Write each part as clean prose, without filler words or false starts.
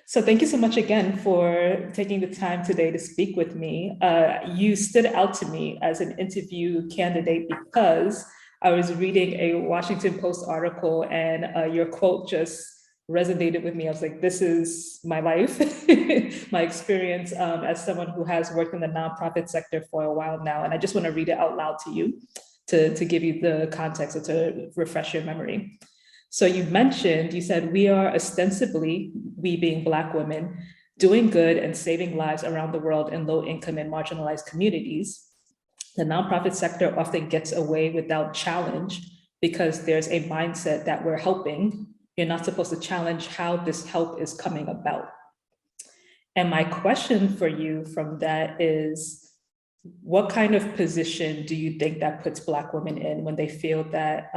So thank you so much again for taking the time today to speak with me. You stood out to me as an interview candidate because I was reading a Washington Post article and your quote just resonated with me. I was like, this is my life, my experience as someone who has worked in the nonprofit sector for a while now. And I just want to read it out loud to you to give you the context or to refresh your memory. So you said, we are ostensibly, we being Black women, doing good and saving lives around the world in low income and marginalized communities. The nonprofit sector often gets away without challenge because there's a mindset that we're helping. You're not supposed to challenge how this help is coming about. And my question for you from that is, what kind of position do you think that puts Black women in when they feel that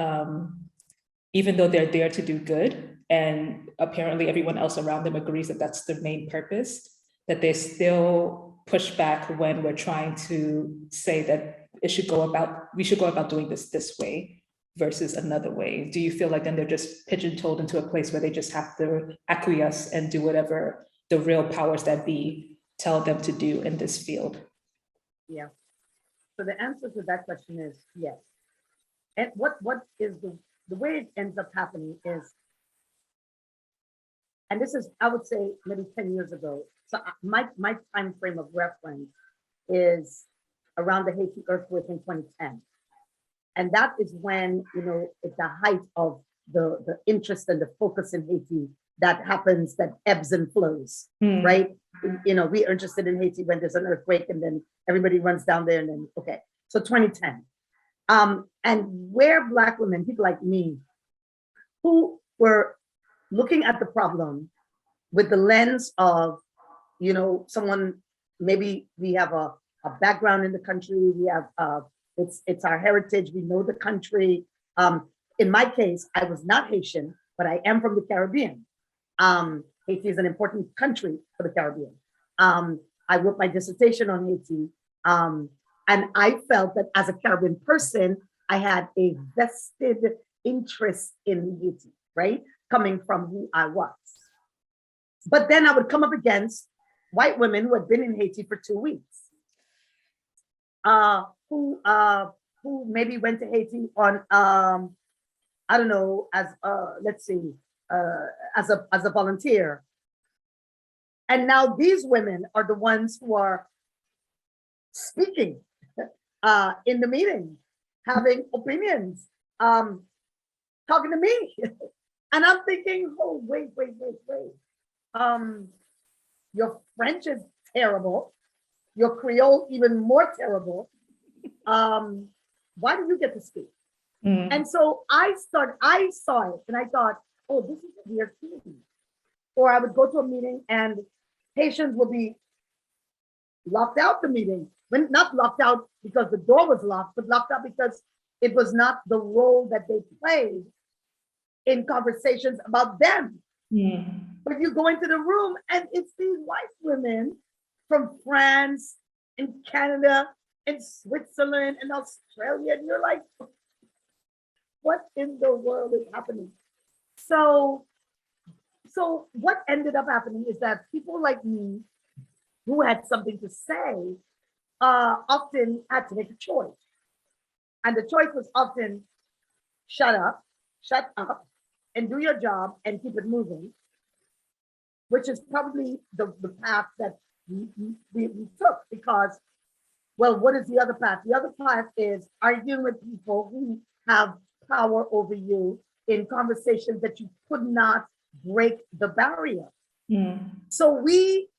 even though they're there to do good, and apparently everyone else around them agrees that that's the main purpose, that they still push back when we're trying to say that we should go about doing this way versus another way? Do you feel like then they're just pigeon-toed into a place where they just have to acquiesce and do whatever the real powers that be tell them to do in this field? Yeah. So the answer to that question is yes. And what is the way it ends up happening is, and this is, I would say, maybe 10 years ago. So my time frame of reference is around the Haiti earthquake in 2010. And that is when, at the height of the interest and the focus in Haiti that happens, that ebbs and flows, right? We are interested in Haiti when there's an earthquake and then everybody runs down there and then, okay. So 2010. And where Black women, people like me, who were looking at the problem with the lens of, someone, maybe we have a background in the country, we have, it's our heritage, we know the country. In my case, I was not Haitian, but I am from the Caribbean. Haiti is an important country for the Caribbean. I wrote my dissertation on Haiti. And I felt that as a Caribbean person, I had a vested interest in Haiti, right? Coming from who I was. But then I would come up against white women who had been in Haiti for 2 weeks, who maybe went to Haiti on, I don't know, as a volunteer. And now these women are the ones who are speaking in the meeting, having opinions, talking to me. And I'm thinking, oh, wait. Your French is terrible. Your Creole even more terrible. Why do you get to speak? And so I saw it and I thought, oh, this is a weird thing. Or I would go to a meeting and Haitians would be locked out the meeting. When not locked out because the door was locked, but locked out because it was not the role that they played in conversations about them. But you go into the room and it's these white women from France and Canada and Switzerland and Australia. And you're like, what in the world is happening? So what ended up happening is that people like me who had something to say often had to make a choice. And the choice was often shut up, and do your job and keep it moving, which is probably the path that we took because, well, what is the other path? The other path is arguing with people who have power over you in conversations that you could not break the barrier. So we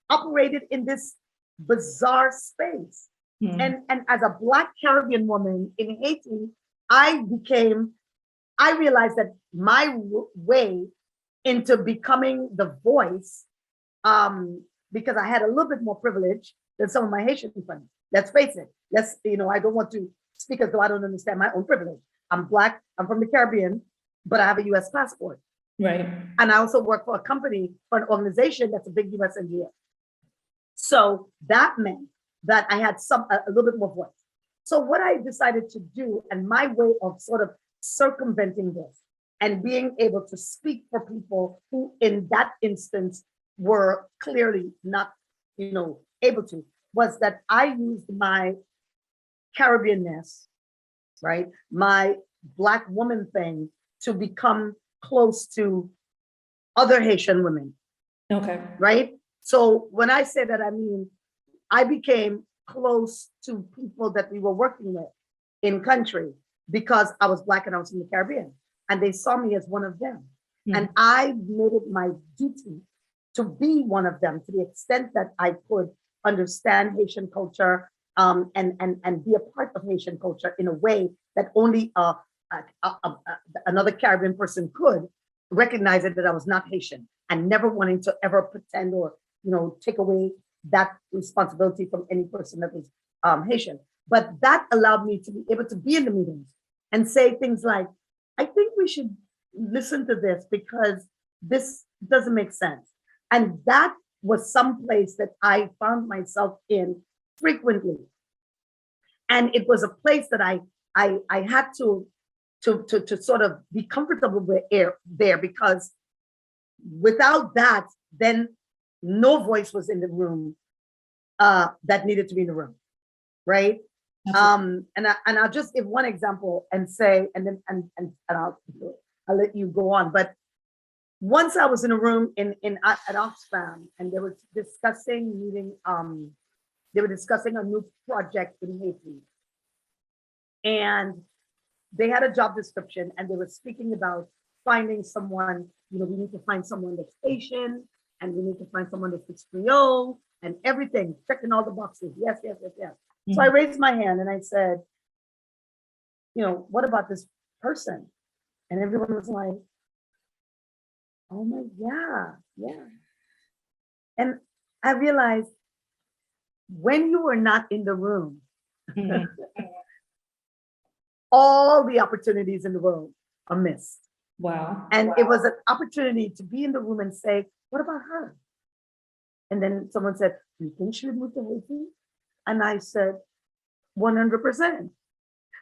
operated in this bizarre space. And as a Black Caribbean woman in Haiti, I realized that my way into becoming the voice, because I had a little bit more privilege than some of my Haitian friends. Let's face it. I don't want to speak as though I don't understand my own privilege. I'm Black, I'm from the Caribbean, but I have a US passport. Right. And I also work for a company, for an organization that's a big US NGO. So that meant that I had a little bit more voice. So what I decided to do, and my way of sort of circumventing this and being able to speak for people who in that instance were clearly not, able to, was that I used my Caribbeanness, right? My Black woman thing to become close to other Haitian women, Okay. right? So when I say that, I mean, I became close to people that we were working with in country because I was Black and I was in the Caribbean, and they saw me as one of them. And I made it my duty to be one of them to the extent that I could understand Haitian culture, and be a part of Haitian culture in a way that only another Caribbean person could recognize it, that I was not Haitian, and never wanting to ever pretend or take away that responsibility from any person that was Haitian. But that allowed me to be able to be in the meetings and say things like, I think we should listen to this because this doesn't make sense. And that was some place that I found myself in frequently. And it was a place that I had to sort of be comfortable with there, because without that, then no voice was in the room that needed to be in the room, right? And I'll just give one example and say, and then I'll let you go on. But once I was in a room at Oxfam, and they were discussing a new project in Haiti, and they had a job description, and they were speaking about finding someone. We need to find someone that's Haitian, and we need to find someone that speaks Creole, and everything, checking all the boxes. Yes, yes, yes, yes. So I raised my hand and I said, what about this person? And everyone was like, oh my, yeah. And I realized when you were not in the room, all the opportunities in the world are missed. Wow. And it was an opportunity to be in the room and say, what about her? And then someone said, do you think she would move to Haiti? And I said, 100%.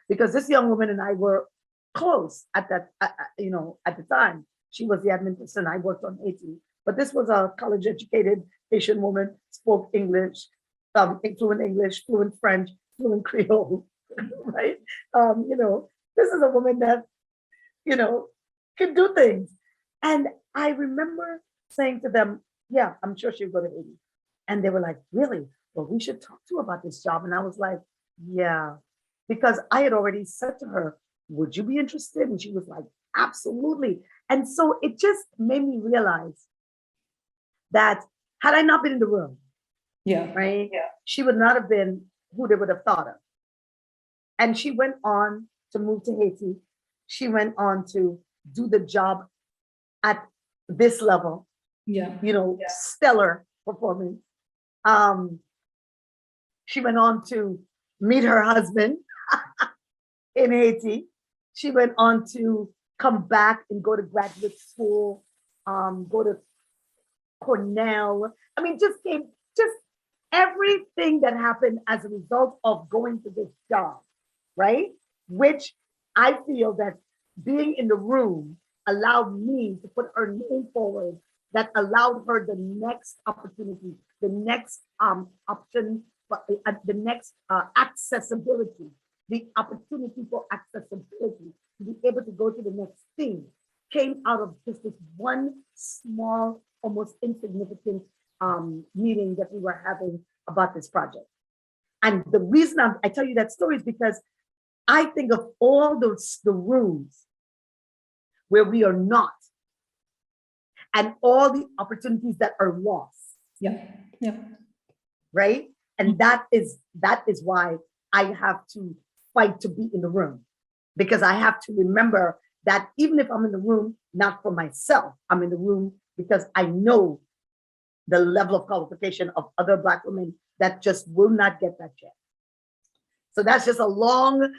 Because this young woman and I were close at that, at the time. She was the admin person. I worked on Haiti. But this was a college educated Haitian woman, spoke English, fluent English, fluent French, fluent Creole, right? This is a woman that, can do things. And I remember saying to them, yeah, I'm sure she'll go to Haiti. And they were like, really? Well, we should talk to her about this job. And I was like, yeah, because I had already said to her, would you be interested? And she was like, absolutely. And so it just made me realize that had I not been in the room, right, she would not have been who they would have thought of. And she went on to move to Haiti. She went on to do the job at this level, stellar performance. She went on to meet her husband in Haiti. She went on to come back and go to graduate school, go to Cornell. I mean, just everything that happened as a result of going to this job, right? Which I feel that being in the room allowed me to put her name forward, that allowed her the next opportunity, the next option, the next accessibility, the opportunity for accessibility to be able to go to the next thing came out of just this one small, almost insignificant meeting that we were having about this project. And the reason I tell you that story is because I think of all the rooms where we are not, and all the opportunities that are lost. Yeah. Right? And that is why I have to fight to be in the room, because I have to remember that even if I'm in the room, not for myself, I'm in the room because I know the level of qualification of other Black women that just will not get that chance. So that's just a long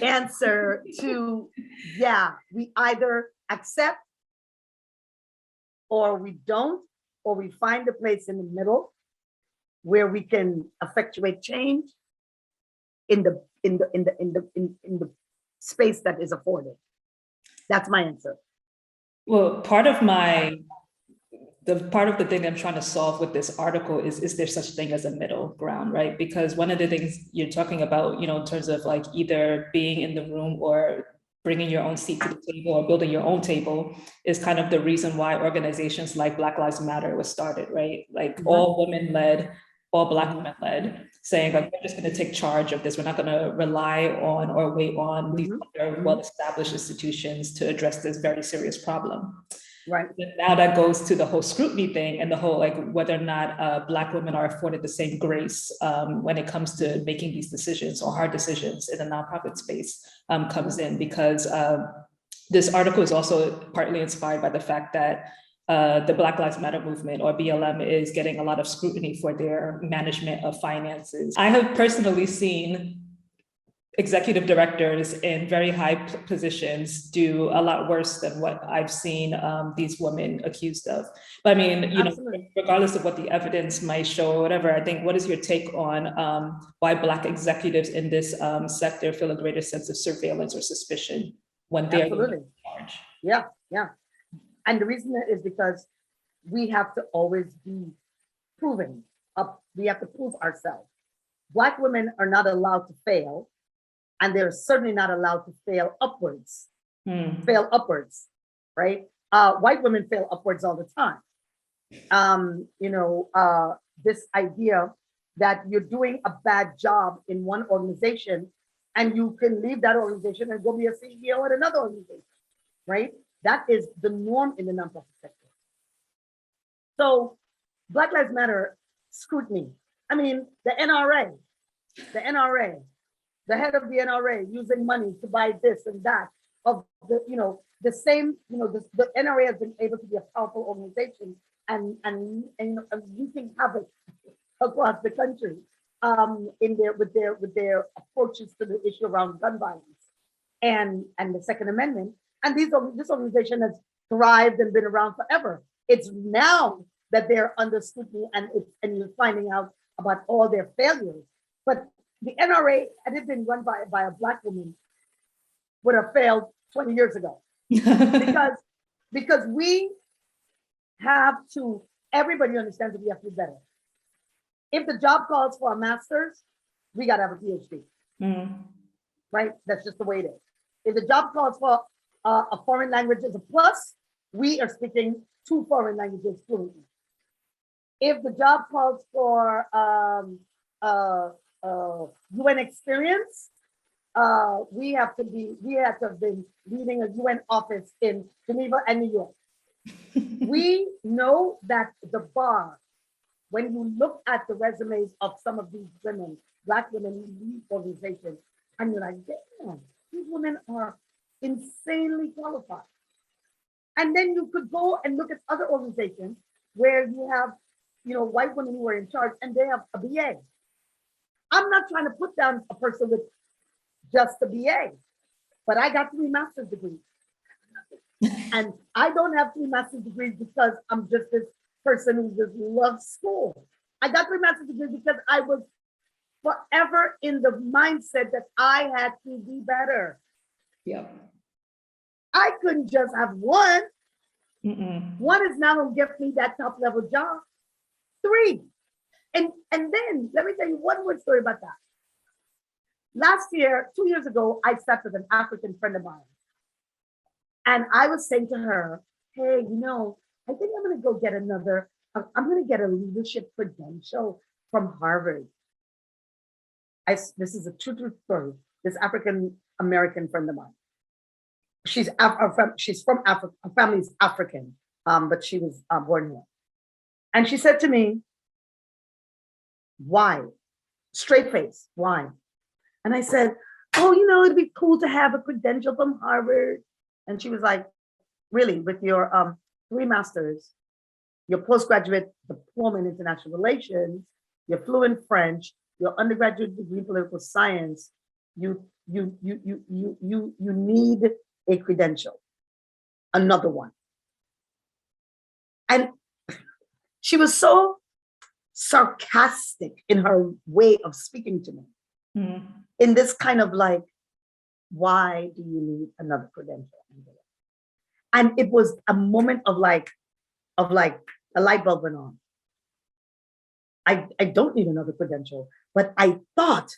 answer to, we either accept or we don't, or we find a place in the middle where we can effectuate change in the space that is afforded. That's my answer. Well, part of my the part of the thing I'm trying to solve with this article is there such thing as a middle ground, right? Because one of the things you're talking about, you know, in terms of like either being in the room or bringing your own seat to the table or building your own table is kind of the reason why organizations like Black Lives Matter was started, right? Like all women led, all Black women led, saying like, we're just going to take charge of this. We're not going to rely on or wait on these other well-established institutions to address this very serious problem. Right. But now that goes to the whole scrutiny thing and the whole like whether or not Black women are afforded the same grace when it comes to making these decisions or hard decisions in the nonprofit space comes in, because this article is also partly inspired by the fact that the Black Lives Matter movement, or BLM, is getting a lot of scrutiny for their management of finances. I have personally seen executive directors in very high positions do a lot worse than what I've seen these women accused of. But I mean, you know, regardless of what the evidence might show or whatever, I think, what is your take on why Black executives in this sector feel a greater sense of surveillance or suspicion when they're in charge? Yeah, yeah. And the reason is because we have to always be proving up. We have to prove ourselves. Black women are not allowed to fail. And they're certainly not allowed to fail upwards, right? White women fail upwards all the time. This idea that you're doing a bad job in one organization and you can leave that organization and go be a CEO at another organization, right? That is the norm in the nonprofit sector. So Black Lives Matter scrutiny. I mean, the NRA, the head of the NRA using money to buy this and that of the, the same, the NRA has been able to be a powerful organization and wreaking havoc across the country with their approaches to the issue around gun violence and the Second Amendment. And this organization has thrived and been around forever. It's now that they're under scrutiny and you're finding out about all their failures. But the NRA, had it been run by a Black woman, would have failed 20 years ago. because we have to, everybody understands that we have to do better. If the job calls for a master's, we got to have a PhD. Right? That's just the way it is. If the job calls for a foreign language as a plus, we are speaking 2 foreign languages fluently. If the job calls for UN experience, we have to have been leading a UN office in Geneva and New York. We know that the bar, when you look at the resumes of some of these women, Black women who lead organizations, and you're like, damn, these women are insanely qualified. And then you could go and look at other organizations where you have, white women who are in charge and they have a BA. I'm not trying to put down a person with just a BA, but I got 3 master's degrees. And I don't have 3 master's degrees because I'm just this person who just loves school. I got 3 master's degrees because I was forever in the mindset that I had to be better. Yeah. I couldn't just have 1. One is not going to get me that top level job. 3. And then let me tell you one more story about that. Last year, 2 years ago, I sat with an African friend of mine. And I was saying to her, hey, I think I'm going to go get I'm going to get a leadership credential from Harvard. This is a true story. This African American friend of mine. She's from Africa. Her family's African, but she was born here. And she said to me, why? Straight face, why? And I said, oh, it'd be cool to have a credential from Harvard. And she was like, really, with your 3 masters, your postgraduate diploma in international relations, your fluent French, your undergraduate degree in political science, you need a credential, another one. And she was so sarcastic in her way of speaking to me, in this kind of like, why do you need another credential? And it was a moment of like a light bulb went on. I don't need another credential, but I thought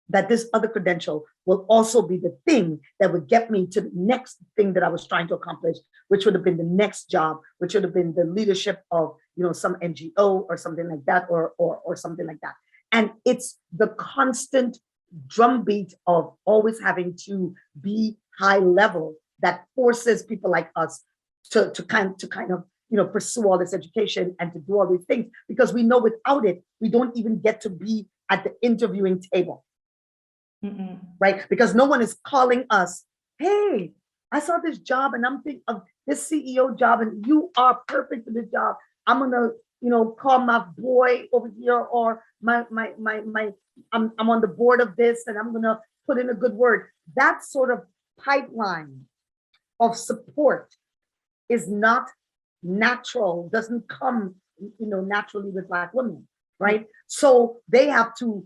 that this other credential will also be the thing that would get me to the next thing that I was trying to accomplish, which would have been the next job, which would have been the leadership of, you know, some NGO or something like that, or something like that. And it's the constant drumbeat of always having to be high level that forces people like us to kind of, you know, pursue all this education and to do all these things, because we know without it, we don't even get to be at the interviewing table. Right? Because no one is calling us, hey, I saw this job and I'm thinking of this CEO job and you are perfect for this job. I'm gonna, you know, call my boy over here, or I'm on the board of this and I'm gonna put in a good word. That sort of pipeline of support is not natural, doesn't come, you know, naturally with Black women, right? So they have to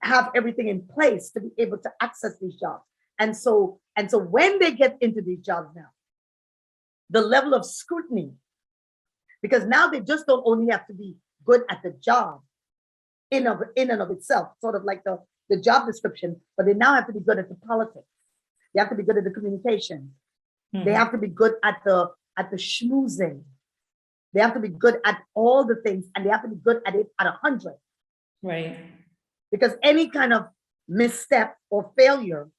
have everything in place to be able to access these jobs. And so when they get into these jobs now, the level of scrutiny, because now they just don't only have to be good at the job in and of itself, sort of like the job description, but they now have to be good at the politics. They have to be good at the communication. They have to be good at the schmoozing. They have to be good at all the things, and they have to be good at it at 100. Right. Because any kind of misstep or failure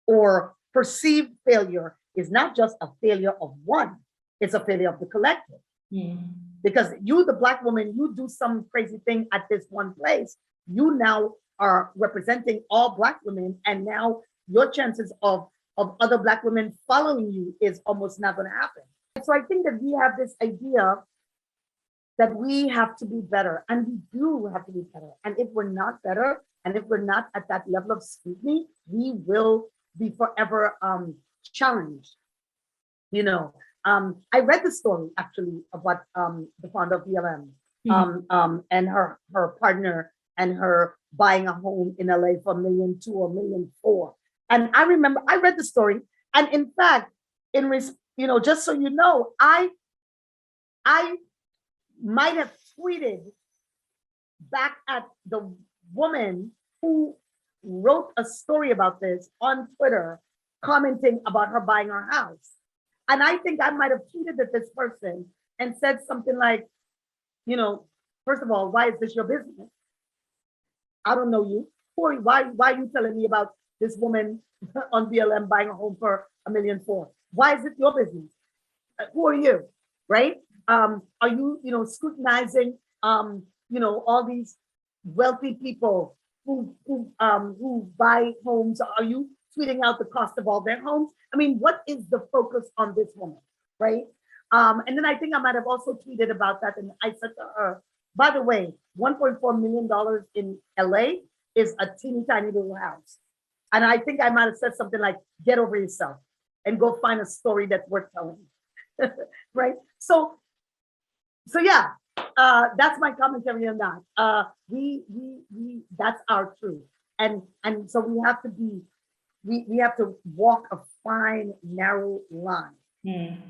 or perceived failure is not just a failure of one, it's a failure of the collective. Because you, the Black woman, you do some crazy thing at this one place, you now are representing all Black women, and now your chances of other Black women following you is almost not going to happen. So I think that we have this idea that we have to be better, and we do have to be better. And if we're not better, and if we're not at that level of scrutiny, we will be forever challenged. You know, I read the story actually about the founder of BLM and her partner and her buying a home in LA for $1.2 million or $1.4 million. And I remember I read the story, and in fact, you know, just so you know, I might have tweeted back at the woman who wrote a story about this on Twitter, commenting about her buying her house. And I think I might have tweeted at this person and said something like, you know, first of all, why is this your business? I don't know you. Why are you telling me about this woman on BLM buying a home for $1.4 million? Why is it your business? Who are you, right? Are you, you know, scrutinizing, you know, all these wealthy people who buy homes? Are you tweeting out the cost of all their homes? I mean, what is the focus on this woman, right? And then I think I might have also tweeted about that, and I said to her, by the way, $1.4 million in LA is a teeny tiny little house. And I think I might have said something like, get over yourself and go find a story that's worth telling, right? So yeah, that's my commentary on that. We that's our truth, and so we have to be, we have to walk a fine, narrow line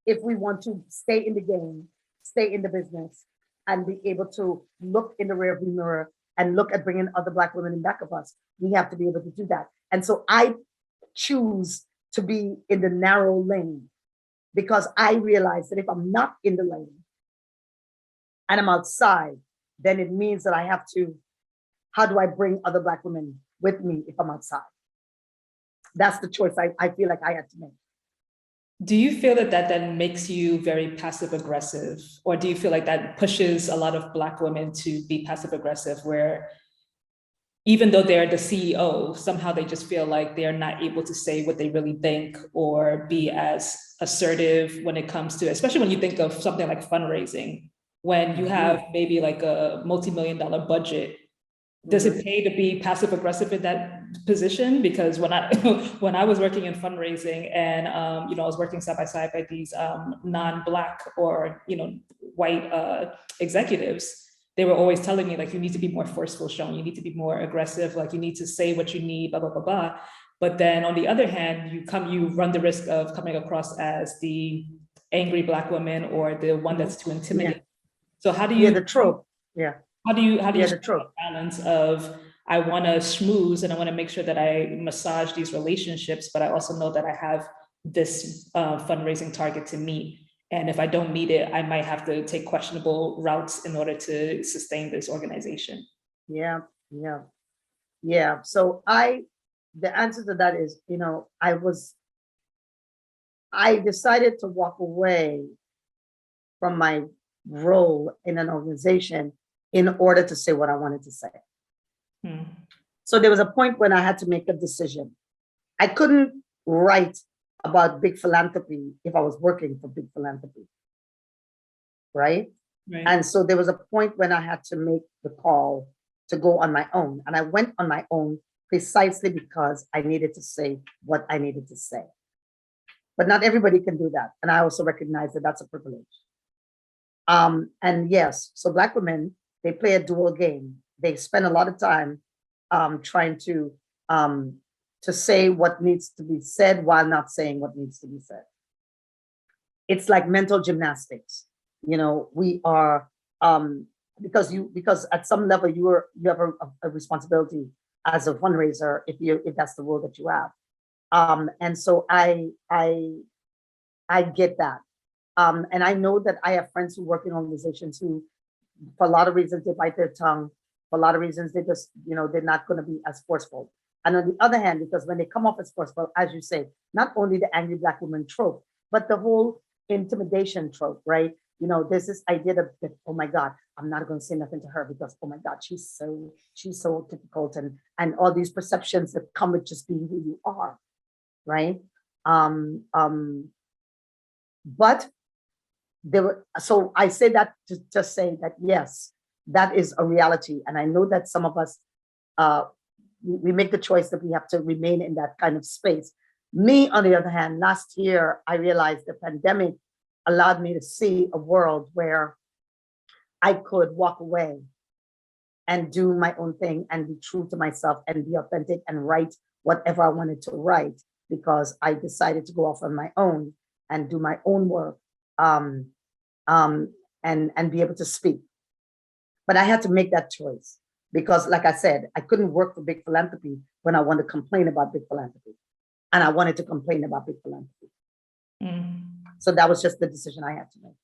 if we want to stay in the game, stay in the business, and be able to look in the rearview mirror and look at bringing other Black women in back of us. We have to be able to do that. And so I choose to be in the narrow lane, because I realize that if I'm not in the lane and I'm outside, then it means that I have to, how do I bring other Black women with me if I'm outside? That's the choice I feel like I had to make. Do you feel that then makes you very passive aggressive, or do you feel like that pushes a lot of Black women to be passive aggressive, where even though they're the CEO, somehow they just feel like they're not able to say what they really think or be as assertive when it comes to, especially when you think of something like fundraising, when you have maybe like a multi-million-dollar budget? Does it pay to be passive aggressive in that position? Because when I was working in fundraising, and you know, I was working side by side by these non-Black or, you know, white executives, they were always telling me, like, you need to be more forceful, Sean, you need to be more aggressive, like you need to say what you need, blah, blah, blah, blah. But then on the other hand, you run the risk of coming across as the angry Black woman or the one that's too intimidating So how do Yeah, you, the trope. Yeah. how do you Yeah, the strike trope. the balance of, I want to schmooze and I want to make sure that I massage these relationships, but I also know that I have this fundraising target to meet. And if I don't meet it, I might have to take questionable routes in order to sustain this organization. Yeah, yeah, yeah. So the answer to that is, I decided to walk away from my role in an organization in order to say what I wanted to say. Hmm. So there was a point when I had to make a decision. I couldn't write about big philanthropy if I was working for big philanthropy, right? Right. And so there was a point when I had to make the call to go on my own. And I went on my own precisely because I needed to say what I needed to say. But not everybody can do that. And I also recognize that that's a privilege. And yes, so Black women, they play a dual game. They spend a lot of time trying to say what needs to be said while not saying what needs to be said. It's like mental gymnastics. We are because at some level you have a responsibility as a fundraiser if that's the role that you have. And so I get that. And I know that I have friends who work in organizations who, for a lot of reasons, they bite their tongue. For a lot of reasons, they just, they're not going to be as forceful. And on the other hand, because when they come off as forceful, as you say, not only the angry Black woman trope, but the whole intimidation trope, right? There's this idea that, oh my God, I'm not going to say nothing to her because, oh my God, she's so difficult, and all these perceptions that come with just being who you are, right? But so I say that to just say that, yes, that is a reality. And I know that some of us, we make the choice that we have to remain in that kind of space. Me, on the other hand, last year, I realized the pandemic allowed me to see a world where I could walk away and do my own thing and be true to myself and be authentic and write whatever I wanted to write, because I decided to go off on my own and do my own work. And be able to speak. But I had to make that choice because, like I said, I couldn't work for big philanthropy when I wanted to complain about big philanthropy. And I wanted to complain about big philanthropy. Mm. So that was just the decision I had to make.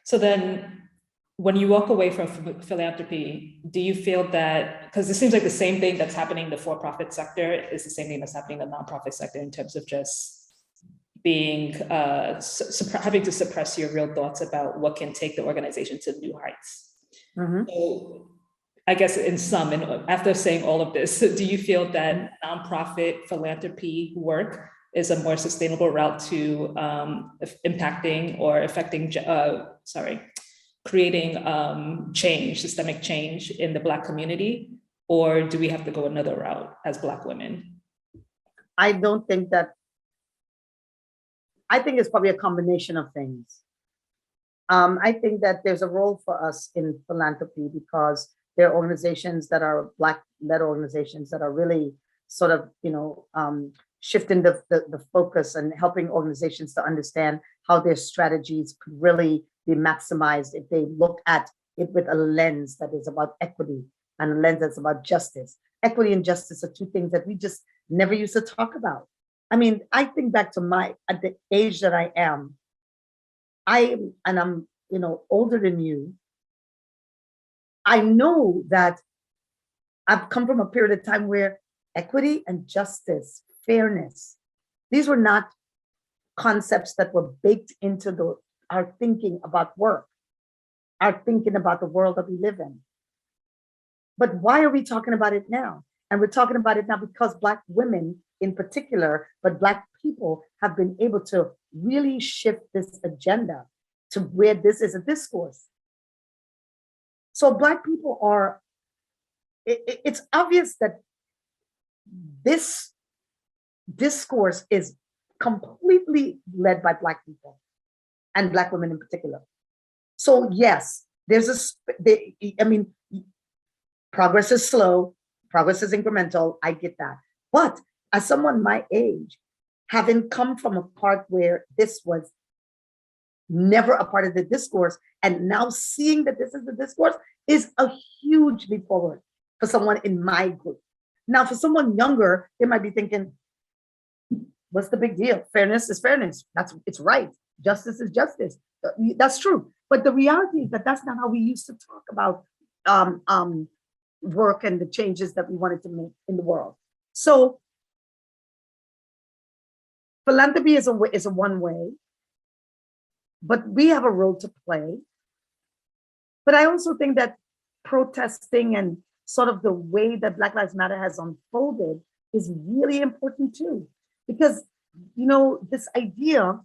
So then when you walk away from philanthropy, do you feel that, because it seems like the same thing that's happening in the for-profit sector is the same thing that's happening in the nonprofit sector in terms of just being having to suppress your real thoughts about what can take the organization to new heights. Mm-hmm. So I guess in sum, and after saying all of this, do you feel that nonprofit philanthropy work is a more sustainable route to impacting or affecting, creating change, systemic change in the Black community? Or do we have to go another route as Black women? I don't think that. I think it's probably a combination of things. I think that there's a role for us in philanthropy because there are organizations that are Black-led organizations that are really sort of, shifting the focus and helping organizations to understand how their strategies could really be maximized if they look at it with a lens that is about equity and a lens that's about justice. Equity and justice are two things that we just never used to talk about. I mean, I think back to at the age that I am, I'm older than you. I know that I've come from a period of time where equity and justice, fairness, these were not concepts that were baked into our thinking about work, our thinking about the world that we live in. But why are we talking about it now? And we're talking about it now because Black women in particular, but Black people have been able to really shift this agenda to where this is a discourse. So Black people it's obvious that this discourse is completely led by Black people and Black women in particular. So yes, progress is slow, progress is incremental, I get that. But as someone my age, having come from a part where this was never a part of the discourse. And now seeing that this is the discourse is a huge leap forward for someone in my group. Now, for someone younger, they might be thinking, what's the big deal? Fairness is fairness. It's right. Justice is justice. That's true. But the reality is that that's not how we used to talk about work and the changes that we wanted to make in the world. So philanthropy is a one way, but we have a role to play. But I also think that protesting and sort of the way that Black Lives Matter has unfolded is really important too. Because, this idea,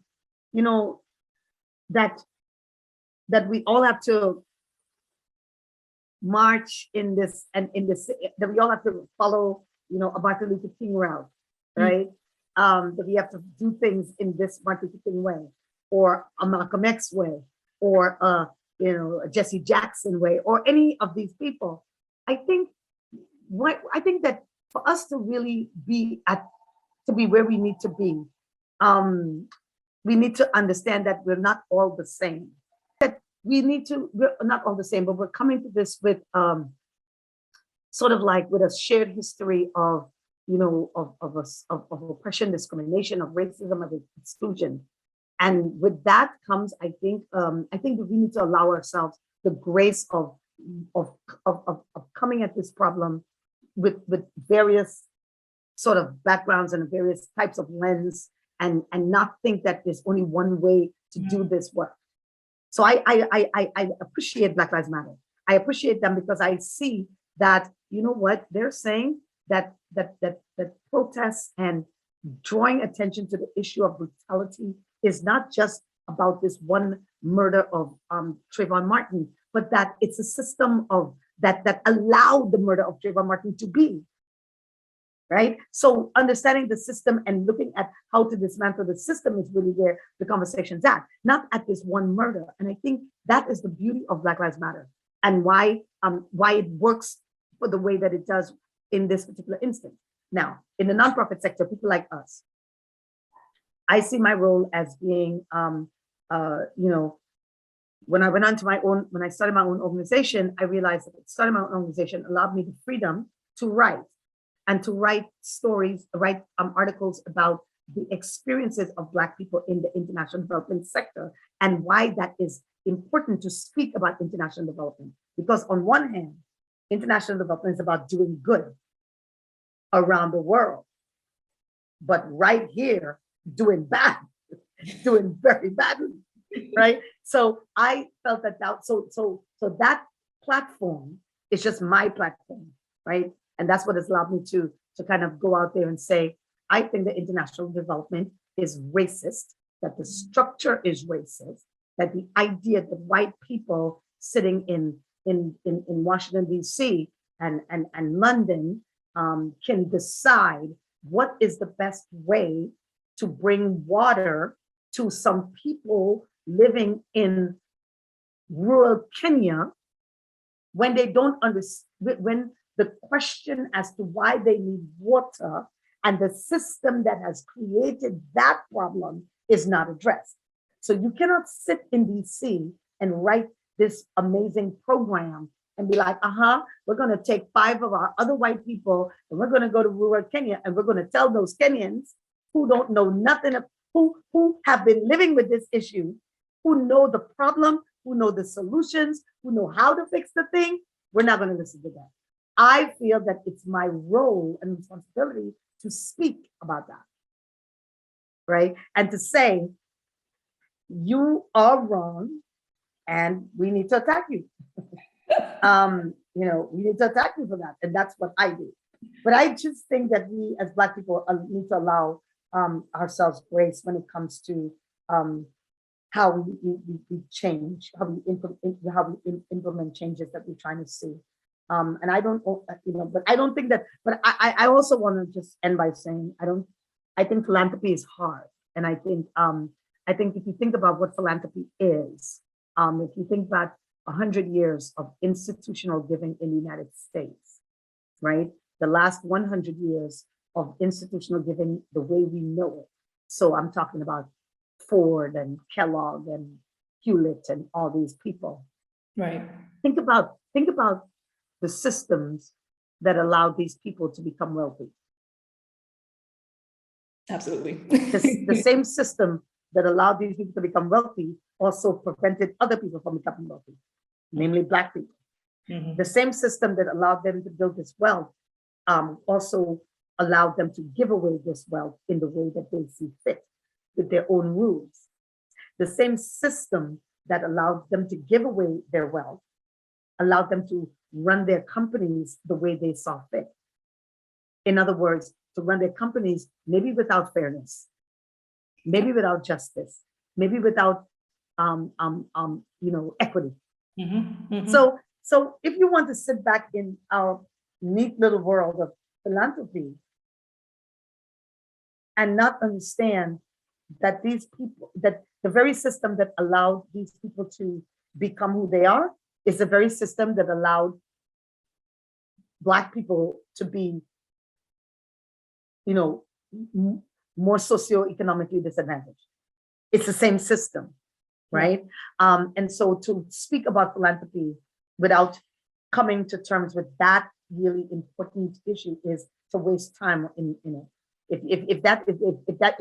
that we all have to march in this, and that we all have to follow, a Martin Luther King route, right? That we have to do things in this Martin Luther King way, or a Malcolm X way, or a Jesse Jackson way, or any of these people. I think that for us to really be where we need to be, we need to understand that we're not all the same. We're not all the same, but we're coming to this with sort of like with a shared history of oppression, discrimination, of racism, of exclusion. And with that comes, I think that we need to allow ourselves the grace of coming at this problem with various sort of backgrounds and various types of lens, and not think that there's only one way to do this work. So I appreciate Black Lives Matter. I appreciate them because I see that, what they're saying, that protests and drawing attention to the issue of brutality is not just about this one murder of Trayvon Martin, but that it's a system of that allowed the murder of Trayvon Martin to be. Right? So understanding the system and looking at how to dismantle the system is really where the conversation's at, not at this one murder. And I think that is the beauty of Black Lives Matter, and why it works for the way that it does in this particular instance. Now, in the nonprofit sector, people like us, I see my role as being, when I started my own organization, I realized that starting my own organization allowed me the freedom to write, and to write stories, write articles about the experiences of Black people in the international development sector, and why that is important to speak about international development. Because on one hand, international development is about doing good around the world, but right here, doing bad, doing very badly, right? So I felt that so that platform is just my platform, right? And that's what has allowed me to kind of go out there and say, I think that international development is racist, that the structure is racist, that the idea that white people sitting in Washington, D.C. and London can decide what is the best way to bring water to some people living in rural Kenya, when they don't understand, when the question as to why they need water and the system that has created that problem is not addressed. So you cannot sit in DC and write this amazing program and be like, we're going to take 5 of our other white people and we're going to go to rural Kenya and we're going to tell those Kenyans who don't know nothing, who have been living with this issue, who know the problem, who know the solutions, who know how to fix the thing. We're not going to listen to that. I feel that it's my role and responsibility to speak about that, right? And to say, you are wrong and we need to attack you. We need to attack you for that. And that's what I do. But I just think that we as Black people need to allow ourselves grace when it comes to how we change, how we implement changes that we're trying to see. And I don't, but I don't think that, but I also want to just end by saying, I think philanthropy is hard. And I think if you think about what philanthropy is, if you think about 100 years of institutional giving in the United States, right? The last 100 years of institutional giving the way we know it. So I'm talking about Ford and Kellogg and Hewlett and all these people. Right. Think about the systems that allowed these people to become wealthy. Absolutely. The same system that allowed these people to become wealthy also prevented other people from becoming wealthy, namely Black people. Mhm. The same system that allowed them to build this wealth also allowed them to give away this wealth in the way that they see fit with their own rules. The same system that allowed them to give away their wealth allowed them to run their companies the way they saw fit. In other words, to run their companies maybe without fairness, maybe without justice, maybe without equity. Mhm. Mhm. So if you want to sit back in our neat little world of philanthropy and not understand that these people, that the very system that allowed these people to become who they are is the very system that allowed Black people to be, more socioeconomically disadvantaged. It's the same system, right? And so to speak about philanthropy without coming to terms with that really important issue is to waste time in it. If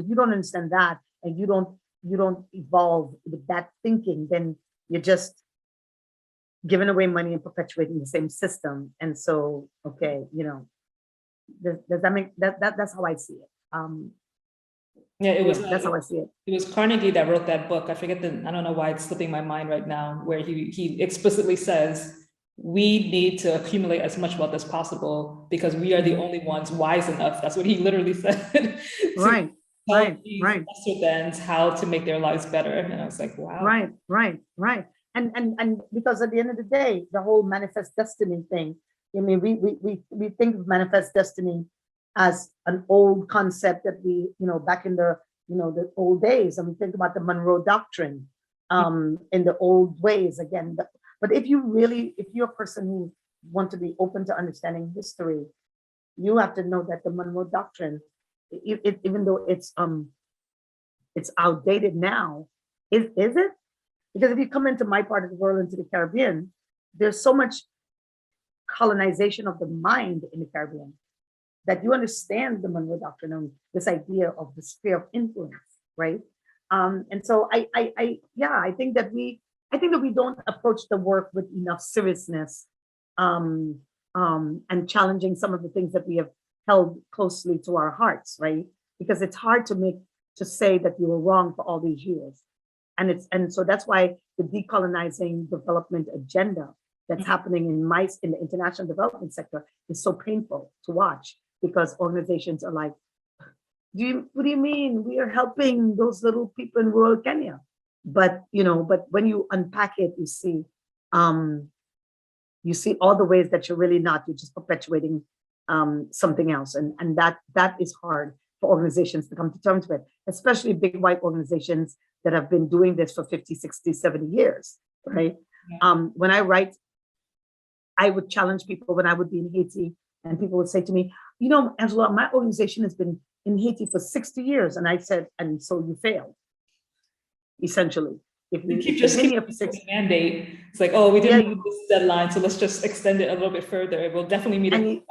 you don't understand that and you don't evolve with that thinking, then you're just giving away money and perpetuating the same system. And so, okay, does that make that's how I see it. Yeah, That's how I see it. it was Carnegie that wrote that book. I forget I don't know why it's slipping my mind right now, where he explicitly says we need to accumulate as much wealth as possible because we are the only ones wise enough. That's what he literally said. Right. Tell these lesser thans how to make their lives better. And I was like, wow. Right. And because at the end of the day, the whole manifest destiny thing, I mean, we think of manifest destiny as an old concept that we, back in the, the old days, and we think about the Monroe Doctrine in the old ways again. But if you're a person who want to be open to understanding history, you have to know that the Monroe Doctrine, even though it's outdated now, is it? Because if you come into my part of the world, into the Caribbean, there's so much colonization of the mind in the Caribbean that you understand the Monroe Doctrine and this idea of the sphere of influence, right? And so I think that we don't approach the work with enough seriousness, and challenging some of the things that we have held closely to our hearts, right? Because it's hard to say that you were wrong for all these years. And so that's why the decolonizing development agenda that's happening in the international development sector is so painful to watch, because organizations are like, what do you mean? We are helping those little people in rural Kenya. But when you unpack it, you see all the ways that you're really not, you're just perpetuating something else. And that is hard for organizations to come to terms with, especially big white organizations that have been doing this for 50, 60, 70 years, right? When I write, I would challenge people when I would be in Haiti, and people would say to me, Angela, my organization has been in Haiti for 60 years. And I said, and so you failed, essentially. If you just keep keep the mandate, it's like, oh, we didn't meet this deadline, so let's just extend it a little bit further. It will definitely meet it.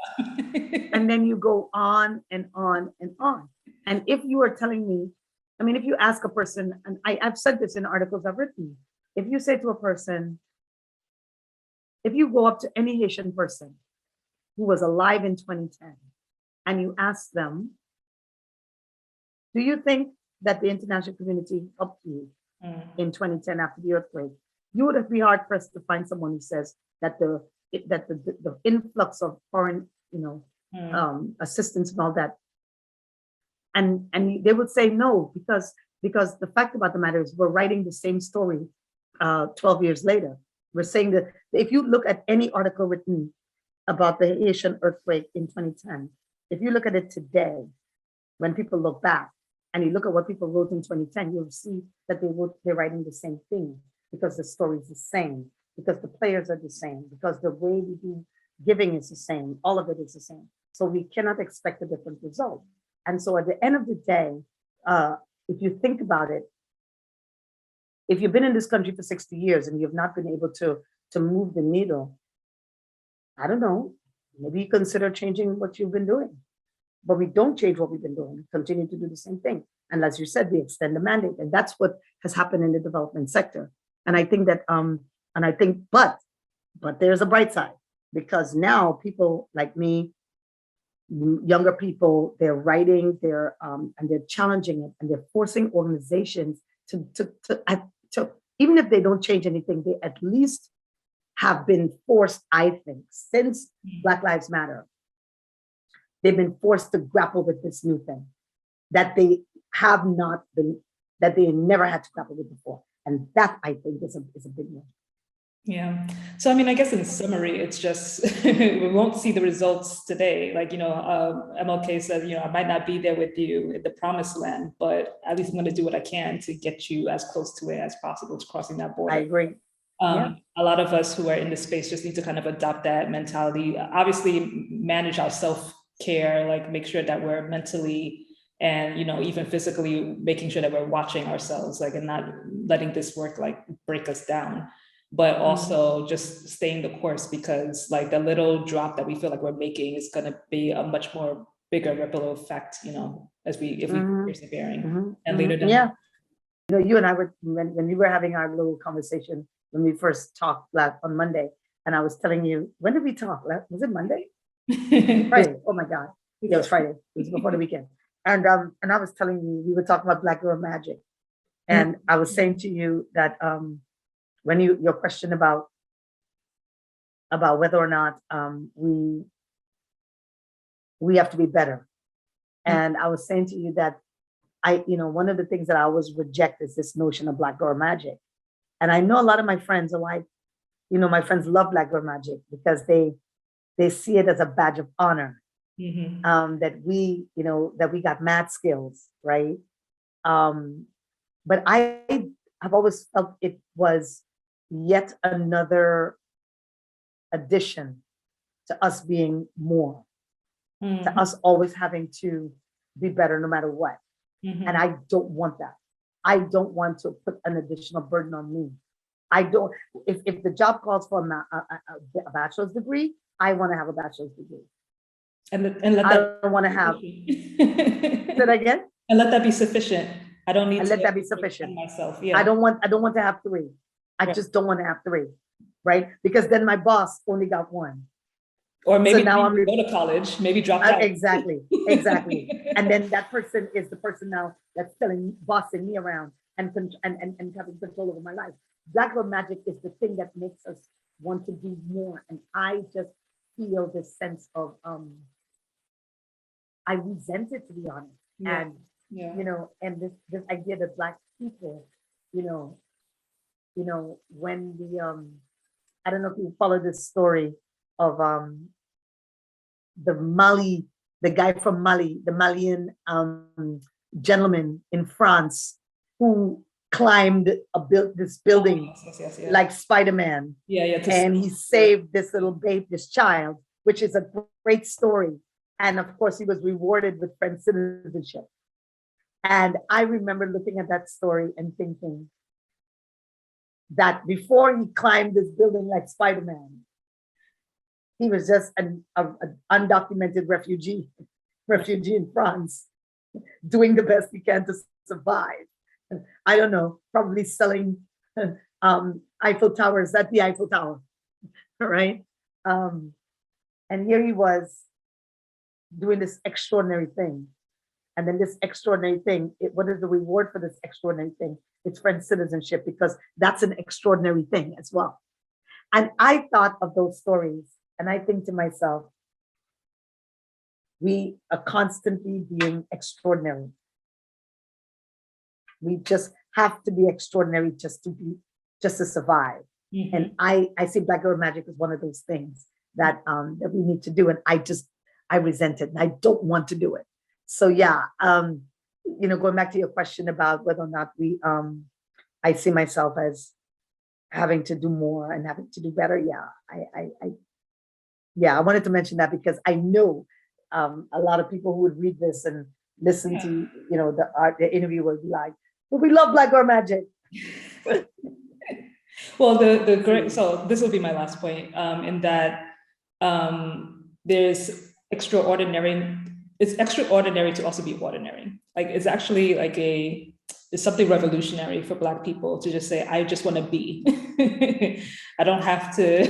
And then you go on and on and on. And if you are telling me, I mean, if you ask a person, and I've said this in articles I've written, if you say to a person, if you go up to any Haitian person who was alive in 2010, and you ask them, do you think that the international community helped you in 2010 after the earthquake? You would be hard pressed to find someone who says that the influx of foreign, assistance and all that, and they would say no, because the fact about the matter is we're writing the same story 12 years later. We're saying that if you look at any article written about the Haitian earthquake in 2010, if you look at it today, when people look back and you look at what people wrote in 2010, you'll see that they're writing the same thing, because the story is the same, because the players are the same, because the way we do giving is the same. All of it is the same. So we cannot expect a different result. And so at the end of the day, if you think about it, if you've been in this country for 60 years and you've not been able to move the needle, I don't know, maybe you consider changing what you've been doing. But we don't change what we've been doing. We continue to do the same thing. And as you said, we extend the mandate. And that's what has happened in the development sector. And I think that, but there's a bright side, because now people like me, younger people, they're writing, and they're challenging it, and they're forcing organizations to even if they don't change anything, they at least have been forced, I think, since Black Lives Matter. They've been forced to grapple with this new thing that they have not been, that they never had to grapple with before. And that, I think, is a big one. Yeah. So, I mean, I guess in summary, it's just, we won't see the results today. Like, MLK said, I might not be there with you in the promised land, but at least I'm going to do what I can to get you as close to it as possible, to crossing that border. I agree. A lot of us who are in this space just need to kind of adopt that mentality, obviously manage our self-care, like make sure that we're mentally and, even physically making sure that we're watching ourselves, like, and not letting this work like break us down, but also just staying the course, because like the little drop that we feel like we're making is going to be a much more bigger ripple effect, if we persevering. And later down. You and I were, when we were having our little conversation, when we first talked on Monday, and I was telling you, when did we talk? Was it Monday? Friday. Oh my God. Yeah, it was Friday. It was before the weekend. And I was telling you, we were talking about Black Girl Magic. And I was saying to you that when your question about whether or not we have to be better. And I was saying to you that one of the things that I always reject is this notion of Black Girl Magic. And I know a lot of my friends are like, my friends love Black Girl Magic because they see it as a badge of honor. That we got mad skills, right? But I've always felt it was yet another addition to us being more, to us always having to be better no matter what. And I don't want that. I don't want to put an additional burden on me. I don't, if the job calls for a bachelor's degree, I want to have a bachelor's degree. And let I that don't want to have, say that again? And let that be sufficient. I don't need and to let that be sufficient. Myself. Yeah. I don't want to have three. I just don't want to have three, right? Because then my boss only got one. Or maybe so now I'm go to college, maybe drop out. Exactly. And then that person is the person now that's bossing me around and having control over my life. Black Girl Magic is the thing that makes us want to do more. And I just feel this sense of, I resent it, to be honest. And, and this idea that Black people, when I don't know if you follow this story of the guy from Mali, the Malian gentleman in France who climbed this building like Spider-Man. And he saved this little babe, this child, which is a great story. And of course, he was rewarded with French citizenship. And I remember looking at that story and thinking that before he climbed this building like Spider-Man, he was just an undocumented refugee in France, doing the best he can to survive. I don't know, probably selling Eiffel Towers at the Eiffel Tower, right? And here he was doing this extraordinary thing. And then this extraordinary thing, what is the reward for this extraordinary thing? It's French citizenship, because that's an extraordinary thing as well. And I thought of those stories, and I think to myself, we are constantly being extraordinary. We just have to be extraordinary just to survive. And I see Black Girl Magic as one of those things that we need to do. And I resent it and I don't want to do it. So yeah, going back to your question about whether or not I see myself as having to do more and having to do better. Yeah, I wanted to mention that because I know a lot of people who would read this and listen to, the interview will be like, but we love Black Girl Magic. Well, the great, so this will be my last point, in that there's extraordinary, it's extraordinary to also be ordinary. Like it's actually like it's something revolutionary for Black people to just say, I just want to be. I don't have to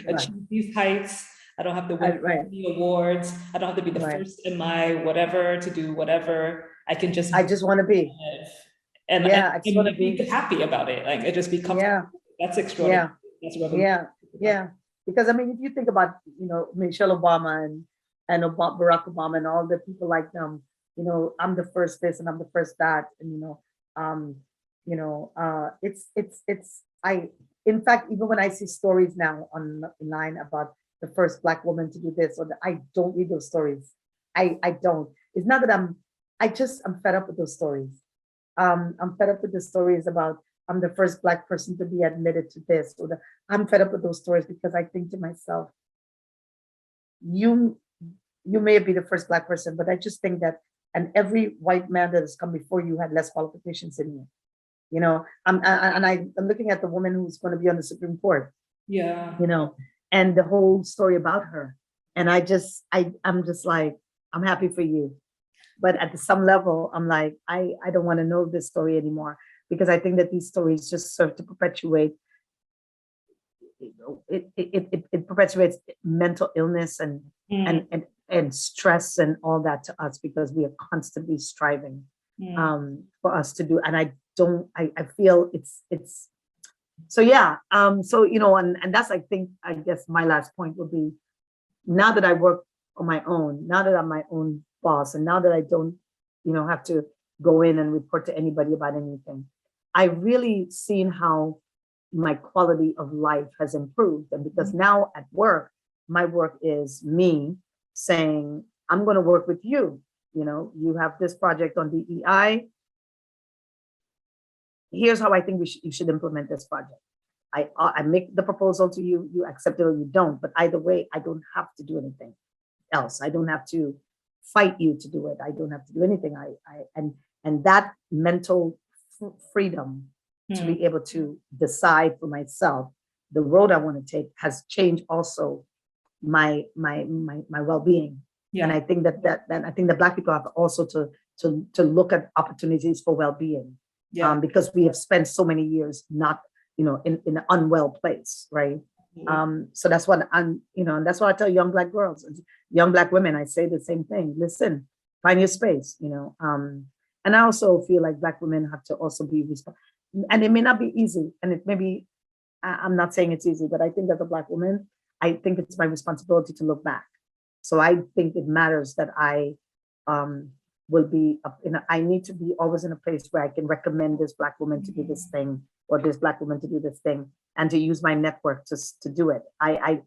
achieve these heights. I don't have to win the awards. I don't have to be the first in my whatever to do whatever. I can just. I just want to be. And I just want to be happy about it. Like it just be comfortable. Yeah. That's extraordinary. That's revolutionary. Yeah. Because I mean, if you think about, Michelle Obama and Barack Obama and all the people like them, I'm the first this and I'm the first that, and in fact, even when I see stories now online about the first Black woman to do this, I don't read those stories. I don't. It's not that I'm fed up with those stories. I'm fed up with the stories about I'm the first Black person to be admitted to this, I'm fed up with those stories because I think to myself, you may be the first Black person, but I just think that, and every white man that has come before you had less qualifications than you. I'm looking at the woman who's going to be on the Supreme Court. Yeah. And the whole story about her, and I'm just like, I'm happy for you, but at some level, I'm like, I don't want to know this story anymore, because I think that these stories just serve to perpetuate. It perpetuates mental illness and stress and all that to us, because we are constantly striving for us to do. And I feel it's so yeah. And that's, I guess my last point would be, now that I work on my own, now that I'm my own boss, and now that I don't, have to go in and report to anybody about anything, I really seen how my quality of life has improved. And because now at work, my work is me saying, I'm going to work with you. You have this project on DEI. Here's how I think you should implement this project. I make the proposal to you, you accept it or you don't. But either way, I don't have to do anything else. I don't have to fight you to do it. I don't have to do anything. And that mental freedom to be able to decide for myself the road I want to take has changed also my well-being. And I think that I think that Black people have also to look at opportunities for well-being, because we have spent so many years not, in an unwell place, right? So that's what and that's what I tell young Black girls, young Black women. I say the same thing. Listen, find your space, and I also feel like Black women have to also be responsible. And it may not be easy, and it may be, I'm not saying it's easy, but I think as a Black woman, I think it's my responsibility to look back. So I think it matters that I will be I need to be always in a place where I can recommend this Black woman to do this thing, or this Black woman to do this thing, and to use my network to do it. And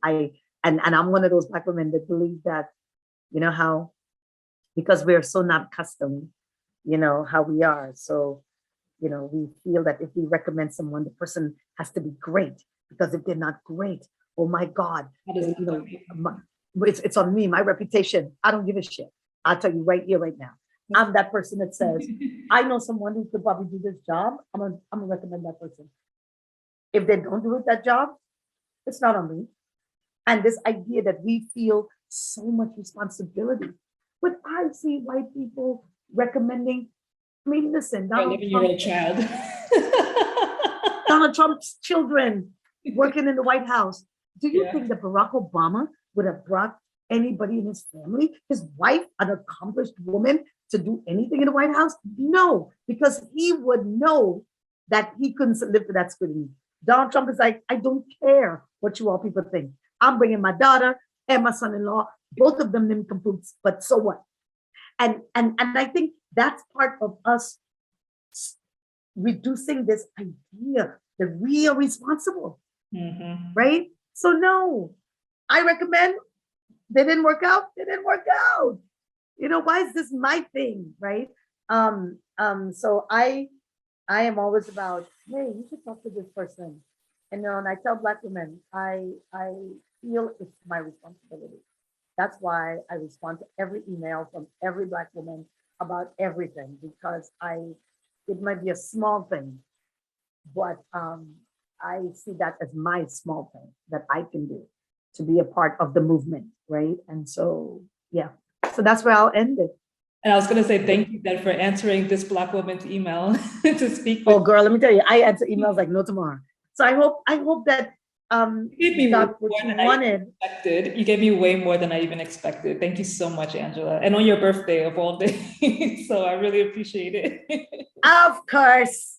I'm one of those Black women that believe that, how, because we're so not accustomed, how we are. So, we feel that if we recommend someone, the person has to be great, because if they're not great, oh my God, it's on me, my reputation. I don't give a shit. I'll tell you right here, right now. I'm that person that says, I know someone who could probably do this job. I'm gonna recommend that person. If they don't do that job, it's not on me. And this idea that we feel so much responsibility. But I see white people recommending, I mean, listen, Donald Trump's children working in the White House. Do you think that Barack Obama would have brought anybody in his family, his wife, an accomplished woman, to do anything in the White House? No, because he would know that he couldn't live to that scrutiny. Donald Trump is like, I don't care what you all people think. I'm bringing my daughter and my son-in-law, both of them nincompoops, but so what? And I think that's part of us reducing this idea that we are responsible, right? So no, I recommend. They didn't work out. They didn't work out. Why is this my thing, right? So I am always about, hey, you should talk to this person. And I tell Black women, I feel it's my responsibility. That's why I respond to every email from every Black woman about everything, because it might be a small thing, but I see that as my small thing that I can do to be a part of the movement, right? And so, yeah. So that's where I'll end it. And I was going to say thank you then for answering this Black woman's email to speak with. Oh, girl, let me tell you, I answer emails like no tomorrow. So I hope that you got what you wanted. You gave me way more than I even expected. Thank you so much, Angela. And on your birthday of all days. So I really appreciate it. Of course.